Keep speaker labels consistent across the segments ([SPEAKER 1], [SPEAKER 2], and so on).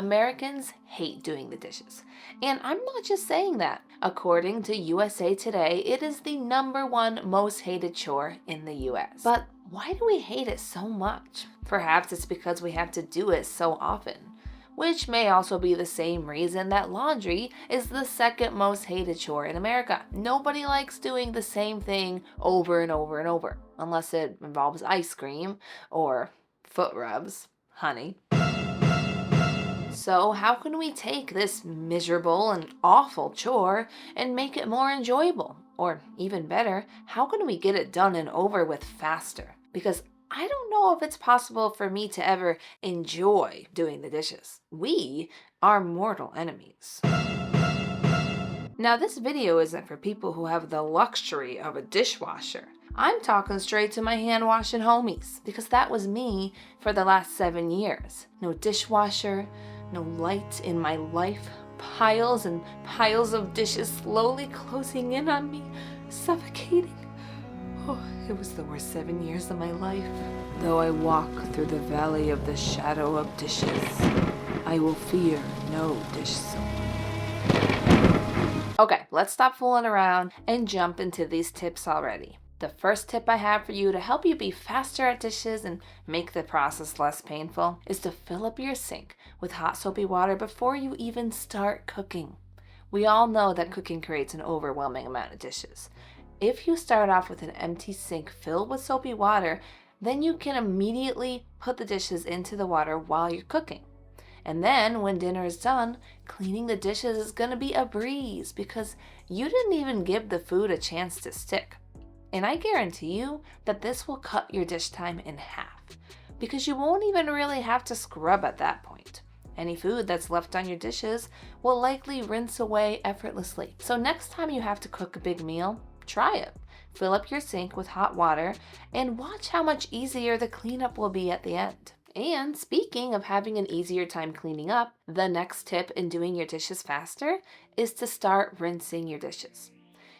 [SPEAKER 1] Americans hate doing the dishes. And I'm not just saying that. According to USA Today, it is the #1 most hated chore in the US. But why do we hate it so much? Perhaps it's because we have to do it so often, which may also be the same reason that laundry is the 2nd most hated chore in America. Nobody likes doing the same thing over and over and over, unless it involves ice cream or foot rubs, honey. So how can we take this miserable and awful chore and make it more enjoyable? Or even better, how can we get it done and over with faster? Because I don't know if it's possible for me to ever enjoy doing the dishes. We are mortal enemies. Now, this video isn't for people who have the luxury of a dishwasher. I'm talking straight to my hand-washing homies, because that was me for the last 7 years. No dishwasher, no light in my life, piles and piles of dishes slowly closing in on me, suffocating. Oh, it was the worst 7 years of my life. Though I walk through the valley of the shadow of dishes, I will fear no dish soap. Okay, let's stop fooling around and jump into these tips already. The first tip I have for you to help you be faster at dishes and make the process less painful is to fill up your sink with hot soapy water before you even start cooking. We all know that cooking creates an overwhelming amount of dishes. If you start off with an empty sink filled with soapy water, then you can immediately put the dishes into the water while you're cooking. And then when dinner is done, cleaning the dishes is going to be a breeze because you didn't even give the food a chance to stick. And I guarantee you that this will cut your dish time in half because you won't even really have to scrub at that point. Any food that's left on your dishes will likely rinse away effortlessly. So next time you have to cook a big meal, try it. Fill up your sink with hot water and watch how much easier the cleanup will be at the end. And speaking of having an easier time cleaning up, the next tip in doing your dishes faster is to start rinsing your dishes.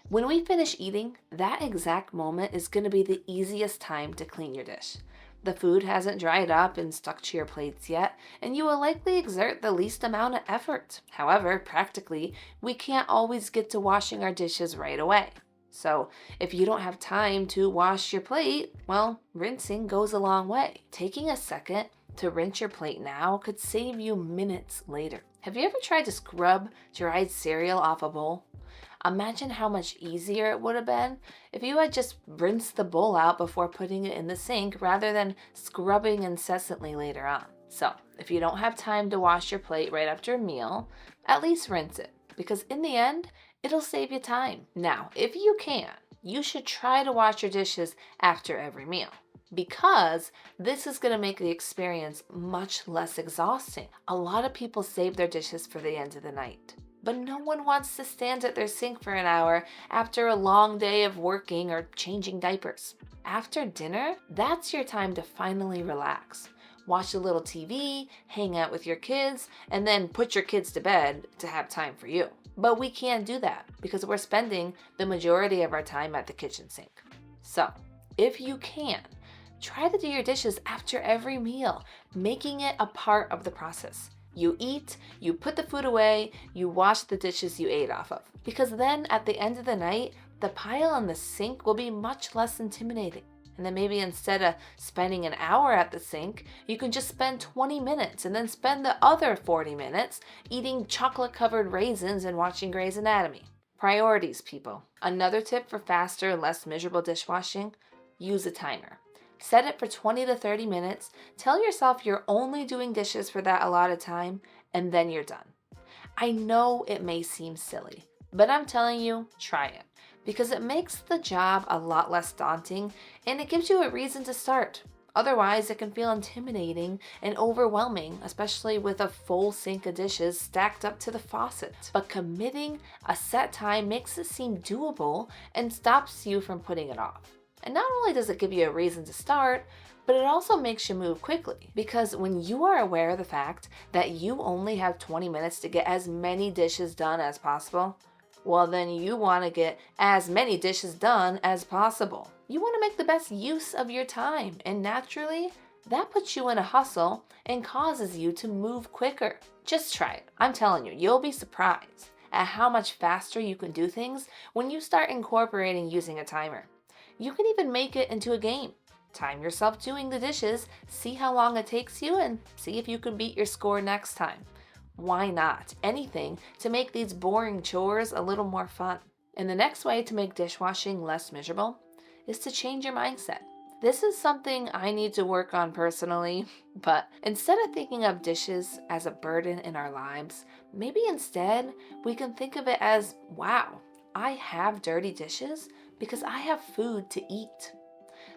[SPEAKER 1] When we finish eating, that exact moment is going to be the easiest time to clean your dish. The food hasn't dried up and stuck to your plates yet, and you will likely exert the least amount of effort. However, practically, we can't always get to washing our dishes right away. So if you don't have time to wash your plate, well, rinsing goes a long way. Taking a second to rinse your plate now could save you minutes later. Have you ever tried to scrub dried cereal off a bowl? Imagine how much easier it would have been if you had just rinsed the bowl out before putting it in the sink rather than scrubbing incessantly later on. So if you don't have time to wash your plate right after a meal, at least rinse it, because in the end, it'll save you time. Now, if you can, you should try to wash your dishes after every meal, because this is going to make the experience much less exhausting. A lot of people save their dishes for the end of the night, but no one wants to stand at their sink for an hour after a long day of working or changing diapers. After dinner, that's your time to finally relax. Watch a little TV, hang out with your kids, and then put your kids to bed to have time for you. But we can't do that because we're spending the majority of our time at the kitchen sink. So, if you can, try to do your dishes after every meal, making it a part of the process. You eat, you put the food away, you wash the dishes you ate off of. Because then at the end of the night, the pile in the sink will be much less intimidating. And then maybe instead of spending an hour at the sink, you can just spend 20 minutes and then spend the other 40 minutes eating chocolate-covered raisins and watching Grey's Anatomy. Priorities, people. Another tip for faster and less miserable dishwashing, use a timer. Set it for 20 to 30 minutes. Tell yourself you're only doing dishes for that allotted time, and then you're done. I know it may seem silly, but I'm telling you, try it. Because it makes the job a lot less daunting, and it gives you a reason to start. Otherwise, it can feel intimidating and overwhelming, especially with a full sink of dishes stacked up to the faucet. But committing a set time makes it seem doable and stops you from putting it off. And not only does it give you a reason to start, but it also makes you move quickly. Because when you are aware of the fact that you only have 20 minutes to get as many dishes done as possible, well, then you want to get as many dishes done as possible. You want to make the best use of your time, and naturally, That puts you in a hustle and causes you to move quicker. Just try it. I'm telling you, you'll be surprised at how much faster you can do things when you start incorporating using a timer. You can even make it into a game. Time yourself doing the dishes, see how long it takes you, and see if you can beat your score next time. Why not? Anything to make these boring chores a little more fun. And the next way to make dishwashing less miserable is to change your mindset. This is something I need to work on personally, but instead of thinking of dishes as a burden in our lives, maybe instead we can think of it as, wow, I have dirty dishes because I have food to eat.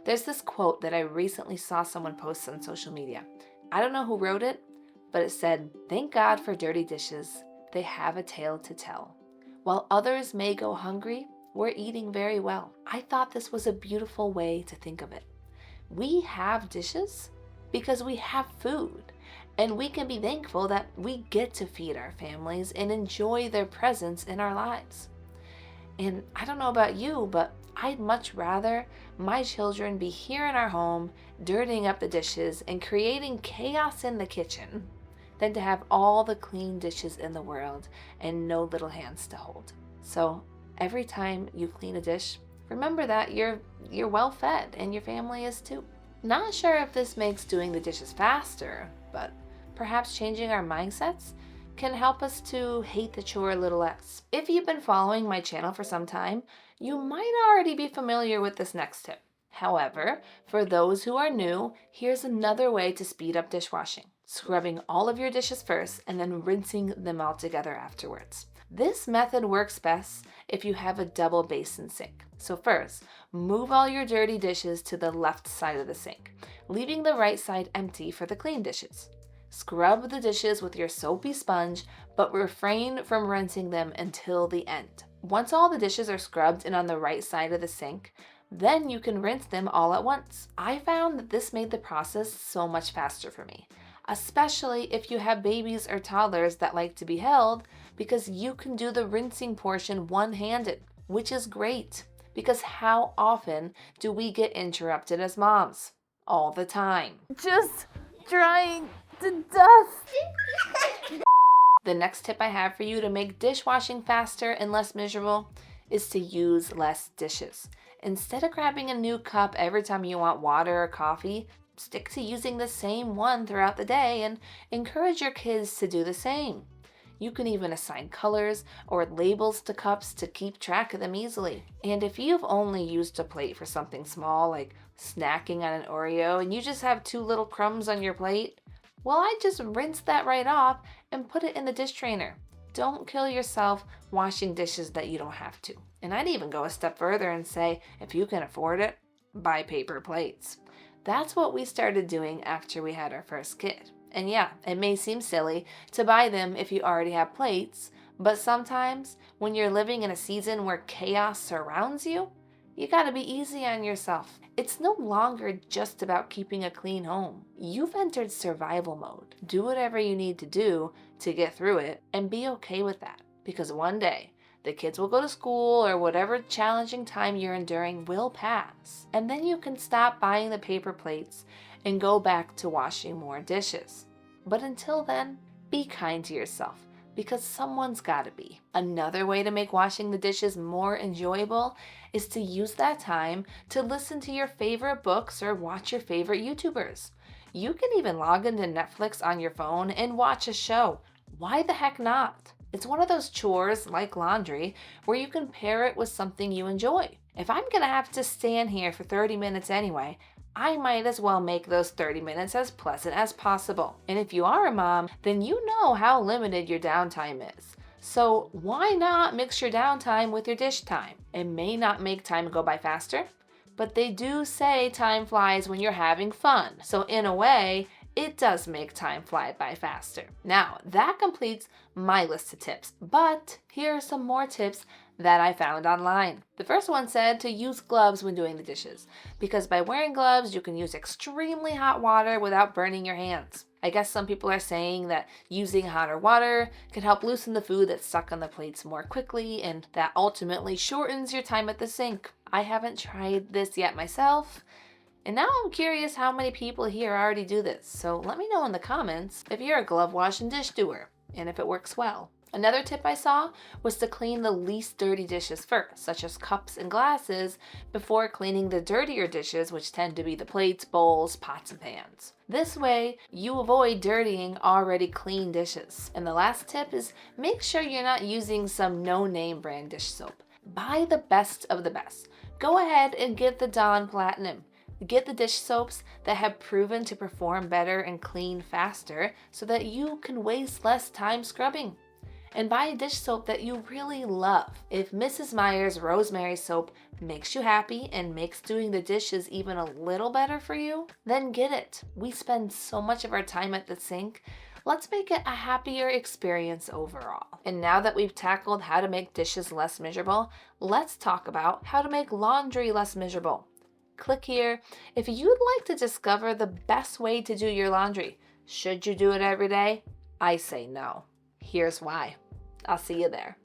[SPEAKER 1] There's this quote that I recently saw someone post on social media. I don't know who wrote it, but it said, "Thank God for dirty dishes. They have a tale to tell. While others may go hungry, we're eating very well." I thought this was a beautiful way to think of it. We have dishes because we have food, and we can be thankful that we get to feed our families and enjoy their presence in our lives. And I don't know about you, but I'd much rather my children be here in our home, dirtying up the dishes and creating chaos in the kitchen, than to have all the clean dishes in the world and no little hands to hold. So every time you clean a dish, remember that you're well fed and your family is too. Not sure if this makes doing the dishes faster, but perhaps changing our mindsets can help us to hate the chore a little less. If you've been following my channel for some time, you might already be familiar with this next tip. However, for those who are new, here's another way to speed up dishwashing. Scrubbing all of your dishes first and then rinsing them all together afterwards. This method works best if you have a double basin sink. So first, move all your dirty dishes to the left side of the sink, leaving the right side empty for the clean dishes. Scrub the dishes with your soapy sponge, but refrain from rinsing them until the end. Once all the dishes are scrubbed and on the right side of the sink, then you can rinse them all at once. I found that this made the process so much faster for me, especially if you have babies or toddlers that like to be held, because you can do the rinsing portion one-handed, which is great, because how often do we get interrupted as moms? All the time. Just trying to death. The next tip I have for you to make dishwashing faster and less miserable is to use less dishes. Instead of grabbing a new cup every time you want water or coffee, stick to using the same one throughout the day and encourage your kids to do the same. You can even assign colors or labels to cups to keep track of them easily. And if you've only used a plate for something small like snacking on an Oreo and you just have 2 little crumbs on your plate, well, I just rinse that right off and put it in the dish trainer. Don't kill yourself washing dishes that you don't have to. And I'd even go a step further and say, if you can afford it, buy paper plates. That's what we started doing after we had our first kid. And yeah, it may seem silly to buy them if you already have plates, but sometimes when you're living in a season where chaos surrounds you, you gotta be easy on yourself. It's no longer just about keeping a clean home. You've entered survival mode. Do whatever you need to do to get through it and be okay with that, because one day the kids will go to school or whatever challenging time you're enduring will pass. And then you can stop buying the paper plates and go back to washing more dishes. But until then, be kind to yourself, because someone's gotta be. Another way to make washing the dishes more enjoyable is to use that time to listen to your favorite books or watch your favorite YouTubers. You can even log into Netflix on your phone and watch a show. Why the heck not? It's one of those chores, like laundry, where you can pair it with something you enjoy. If I'm gonna have to stand here for 30 minutes anyway, I might as well make those 30 minutes as pleasant as possible. And if you are a mom, then you know how limited your downtime is. So why not mix your downtime with your dish time? It may not make time go by faster, but they do say time flies when you're having fun. So in a way, it does make time fly by faster. Now, that completes my list of tips, but here are some more tips that I found online. The first one said to use gloves when doing the dishes, because by wearing gloves, you can use extremely hot water without burning your hands. I guess some people are saying that using hotter water can help loosen the food that's stuck on the plates more quickly, and that ultimately shortens your time at the sink. I haven't tried this yet myself, And now I'm curious how many people here already do this, so let me know in the comments if you're a glove wash and dish doer, and if it works well. Another tip I saw was to clean the least dirty dishes first, such as cups and glasses, before cleaning the dirtier dishes, which tend to be the plates, bowls, pots, and pans. This way, you avoid dirtying already clean dishes. And the last tip is make sure you're not using some no-name brand dish soap. Buy the best of the best. Go ahead and get the Dawn Platinum. Get the dish soaps that have proven to perform better and clean faster so that you can waste less time scrubbing. And buy a dish soap that you really love. If Mrs. Meyer's Rosemary soap makes you happy and makes doing the dishes even a little better for you, then get it. We spend so much of our time at the sink. Let's make it a happier experience overall. And now that we've tackled how to make dishes less miserable, let's talk about how to make laundry less miserable. Click here if you'd like to discover the best way to do your laundry. Should you do it every day? I say no. Here's why. I'll see you there.